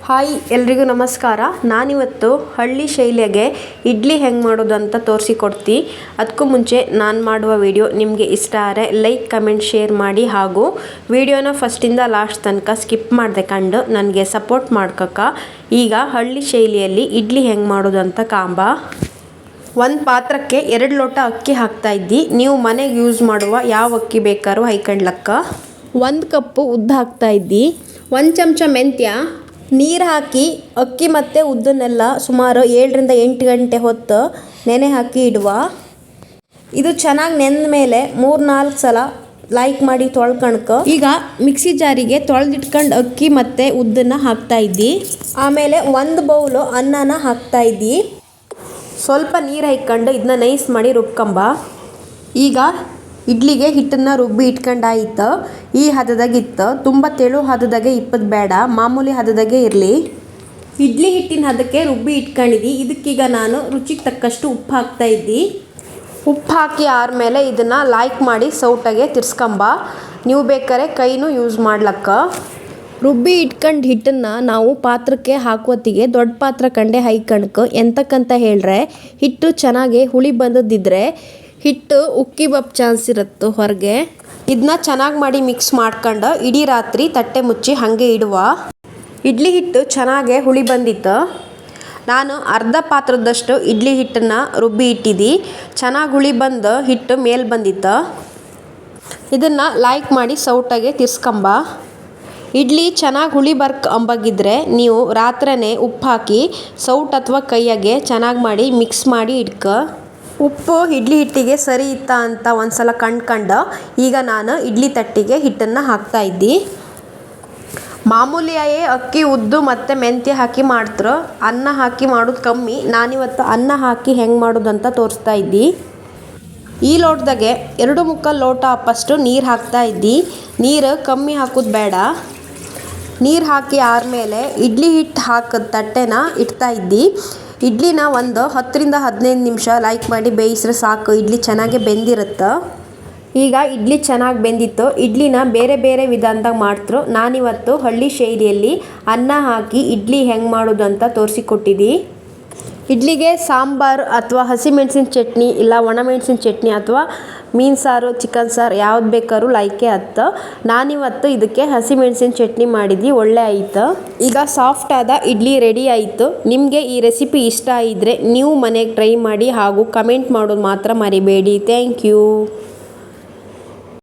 Hi ಎಲ್ರಿಗೂ ನಮಸ್ಕಾರ. ನಾನಿವತ್ತು ಹಳ್ಳಿ ಶೈಲಿಯಾಗೆ ಇಡ್ಲಿ ಹೆಂಗೆ ಮಾಡೋದು ಅಂತ ತೋರಿಸಿಕೊಡ್ತಿ. ಅದಕ್ಕೂ ಮುಂಚೆ ನಾನು ಮಾಡುವ ವಿಡಿಯೋ ನಿಮಗೆ ಇಷ್ಟ ಆದರೆ ಲೈಕ್ ಕಮೆಂಟ್ ಶೇರ್ ಮಾಡಿ ಹಾಗೂ ವಿಡಿಯೋನ ಫಸ್ಟಿಂದ ಲಾಸ್ಟ್ ತನಕ ಸ್ಕಿಪ್ ಮಾಡದೆ ಕಂಡು ನನಗೆ ಸಪೋರ್ಟ್ ಮಾಡ್ಕಕ್ಕ. ಈಗ ಹಳ್ಳಿ ಶೈಲಿಯಲ್ಲಿ ಇಡ್ಲಿ ಹೆಂಗೆ ಮಾಡೋದು ಅಂತ ಕಾಂಬ. ಒಂದು ಪಾತ್ರಕ್ಕೆ 2 ಲೋಟ ಅಕ್ಕಿ ಹಾಕ್ತಾ ಇದ್ದಿ. ನೀವು ಮನೆಗೆ ಯೂಸ್ ಮಾಡುವ ಯಾವ ಅಕ್ಕಿ ಬೇಕಾದ್ರೂ ಹೈಕಂಡ್ಲಕ್ಕ. 1 ಕಪ್ಪು ಉದ್ದು ಹಾಕ್ತಾ ಇದ್ದಿ. 1 ಚಮಚ ಮೆಂತ್ಯ. ನೀರು ಹಾಕಿ ಅಕ್ಕಿ ಮತ್ತು ಉದ್ದನ್ನೆಲ್ಲ ಸುಮಾರು 7 ರಿಂದ 8 ಗಂಟೆ ಹೊತ್ತು ನೆನೆ ಹಾಕಿ ಇಡುವ. ಇದು ಚೆನ್ನಾಗಿ ನೆಂದ ಮೇಲೆ 3-4 ಸಲ ಲೈಕ್ ಮಾಡಿ ತೊಳ್ಕಣ್ಕ. ಈಗ ಮಿಕ್ಸಿ ಜಾರಿಗೆ ತೊಳೆದಿಟ್ಕೊಂಡು ಅಕ್ಕಿ ಮತ್ತು ಉದ್ದನ್ನು ಹಾಕ್ತಾ ಇದ್ದಿ. ಆಮೇಲೆ 1 ಬೌಲು ಅನ್ನನ ಹಾಕ್ತಾ ಇದ್ದಿ. ಸ್ವಲ್ಪ ನೀರು ಹಾಕ್ಕೊಂಡು ಇದನ್ನ ನೈಸ್ ಮಾಡಿ ರುಬ್ಕೊಂಬ. ಈಗ ಇಡ್ಲಿಗೆ ಹಿಟ್ಟನ್ನು ರುಬ್ಬಿ ಇಟ್ಕೊಂಡಾಯಿತು. ಈ ಹದದಾಗಿತ್ತು. ತುಂಬ ತೆಳು ಹದದಾಗೆ ಇಪ್ಪದು ಬೇಡ, ಮಾಮೂಲಿ ಹದದಾಗೆ ಇರಲಿ. ಇಡ್ಲಿ ಹಿಟ್ಟಿನ ಹದಕ್ಕೆ ರುಬ್ಬಿ ಇಟ್ಕೊಂಡಿದ್ದಿ. ಇದಕ್ಕೀಗ ನಾನು ರುಚಿಗೆ ತಕ್ಕಷ್ಟು ಉಪ್ಪು ಹಾಕ್ತಾ ಇದ್ದಿ. ಉಪ್ಪು ಹಾಕಿ ಆದಮೇಲೆ ಇದನ್ನು ಲೈಕ್ ಮಾಡಿ ಸೌಟಾಗೆ ತಿರ್ಸ್ಕೊಂಬ. ನೀವು ಬೇಕಾದ್ರೆ ಕೈನೂ ಯೂಸ್ ಮಾಡ್ಲಕ್ಕ. ರುಬ್ಬಿ ಇಟ್ಕೊಂಡು ಹಿಟ್ಟನ್ನು ನಾವು ಪಾತ್ರಕ್ಕೆ ಹಾಕುವತ್ತಿಗೆ ದೊಡ್ಡ ಪಾತ್ರ ಕಂಡೆ ಹೈಕಣ್ಕ. ಎಂತಕ್ಕಂತ ಹೇಳ್ರೆ ಹಿಟ್ಟು ಚೆನ್ನಾಗಿ ಹುಳಿ ಬಂದದಿದ್ರೆ ಹಿಟ್ಟು ಉಕ್ಕಿ ಬಪ್ ಚಾನ್ಸ್ ಇರುತ್ತೆ ಹೊರಗೆ. ಇದನ್ನ ಚೆನ್ನಾಗಿ ಮಾಡಿ ಮಿಕ್ಸ್ ಮಾಡ್ಕೊಂಡು ಇಡೀ ರಾತ್ರಿ ತಟ್ಟೆ ಮುಚ್ಚಿ ಹಾಗೆ ಇಡುವ. ಇಡ್ಲಿ ಹಿಟ್ಟು ಚೆನ್ನಾಗೆ ಹುಳಿ ಬಂದಿತ್ತು. ನಾನು ಅರ್ಧ ಪಾತ್ರದಷ್ಟು ಇಡ್ಲಿ ಹಿಟ್ಟನ್ನು ರುಬ್ಬಿ ಇಟ್ಟಿದ್ದಿ. ಚೆನ್ನಾಗಿ ಹುಳಿ ಬಂದು ಹಿಟ್ಟು ಮೇಲೆ ಬಂದಿತ್ತು. ಇದನ್ನು ಲೈಕ್ ಮಾಡಿ ಸೌಟಾಗೆ ತಿರ್ಸ್ಕೊಂಬ. ಇಡ್ಲಿ ಚೆನ್ನಾಗಿ ಹುಳಿ ಅಂಬಾಗಿದ್ರೆ ನೀವು ರಾತ್ರಿನೇ ಉಪ್ಪು ಹಾಕಿ ಸೌಟ್ ಅಥವಾ ಕೈಯಾಗೆ ಚೆನ್ನಾಗಿ ಮಾಡಿ ಮಿಕ್ಸ್ ಮಾಡಿ ಇಡ್ಕ. ಉಪ್ಪು ಇಡ್ಲಿ ಹಿಟ್ಟಿಗೆ ಸರಿ ಇತ್ತಾ ಅಂತ ಒಂದ್ಸಲ ಕಂಡ್ಕೊಂಡು ಈಗ ನಾನು ಇಡ್ಲಿ ತಟ್ಟಿಗೆ ಹಿಟ್ಟನ್ನು ಹಾಕ್ತಾ ಇದ್ದಿ. ಮಾಮೂಲಿಯಾಗಿ ಅಕ್ಕಿ ಉದ್ದು ಮತ್ತು ಮೆಂತ್ಯ ಹಾಕಿ ಮಾಡ್ತಾರೆ. ಅನ್ನ ಹಾಕಿ ಮಾಡೋದು ಕಮ್ಮಿ. ನಾನಿವತ್ತು ಅನ್ನ ಹಾಕಿ ಹೆಂಗೆ ಮಾಡೋದು ಅಂತ ತೋರಿಸ್ತಾ ಇದ್ದಿ. ಈ ಲೋಟದಾಗೆ 2 ಲೋಟ ಅಪ್ಪಷ್ಟು ನೀರು ಹಾಕ್ತಾ ಇದ್ದಿ. ನೀರು ಕಮ್ಮಿ ಹಾಕೋದು ಬೇಡ. ನೀರು ಹಾಕಿ ಆದಮೇಲೆ ಇಡ್ಲಿ ಹಿಟ್ಟು ಹಾಕಿದ ತಟ್ಟೆನ ಇಡ್ತಾ ಇದ್ದಿ. ಇಡ್ಲಿನ ಒಂದು 10 ರಿಂದ 15 ನಿಮಿಷ ಲೈಕ್ ಮಾಡಿ ಬೇಯಿಸ್ರೆ ಸಾಕು. ಇಡ್ಲಿ ಚೆನ್ನಾಗಿ ಬೆಂದಿರುತ್ತೆ. ಈಗ ಇಡ್ಲಿ ಚೆನ್ನಾಗಿ ಬೆಂದಿತ್ತು. ಇಡ್ಲಿನ ಬೇರೆ ಬೇರೆ ವಿಧಾನದಾಗ ಮಾಡ್ತಾರೆ. ನಾನಿವತ್ತು ಹಳ್ಳಿ ಶೈಲಿಯಲ್ಲಿ ಅನ್ನ ಹಾಕಿ ಇಡ್ಲಿ ಹೆಂಗೆ ಮಾಡೋದು ಅಂತ ತೋರಿಸಿಕೊಟ್ಟಿದ್ದಿ. ಇಡ್ಲಿಗೆ ಸಾಂಬಾರು ಅಥವಾ ಹಸಿಮೆಣಸಿನ ಚಟ್ನಿ ಇಲ್ಲ ಒಣಮೆಣಸಿನ ಚಟ್ನಿ ಅಥವಾ ಮೀನು ಸಾರು ಚಿಕನ್ ಸಾರು ಯಾವ್ದು ಬೇಕಾದ್ರೂ ಲೈಕೆ ಹತ್ತು. ನಾನಿವತ್ತು ಇದಕ್ಕೆ ಹಸಿಮೆಣಸಿನ ಚಟ್ನಿ ಮಾಡಿದ್ವಿ, ಒಳ್ಳೆ ಆಯಿತು. ಈಗ ಸಾಫ್ಟ್ ಆದ ಇಡ್ಲಿ ರೆಡಿ ಆಯಿತು. ನಿಮಗೆ ಈ ರೆಸಿಪಿ ಇಷ್ಟ ಇದ್ದರೆ ನೀವು ಮನೆಗೆ ಟ್ರೈ ಮಾಡಿ ಹಾಗೂ ಕಮೆಂಟ್ ಮಾಡೋದು ಮಾತ್ರ ಮರಿಬೇಡಿ. Thank you.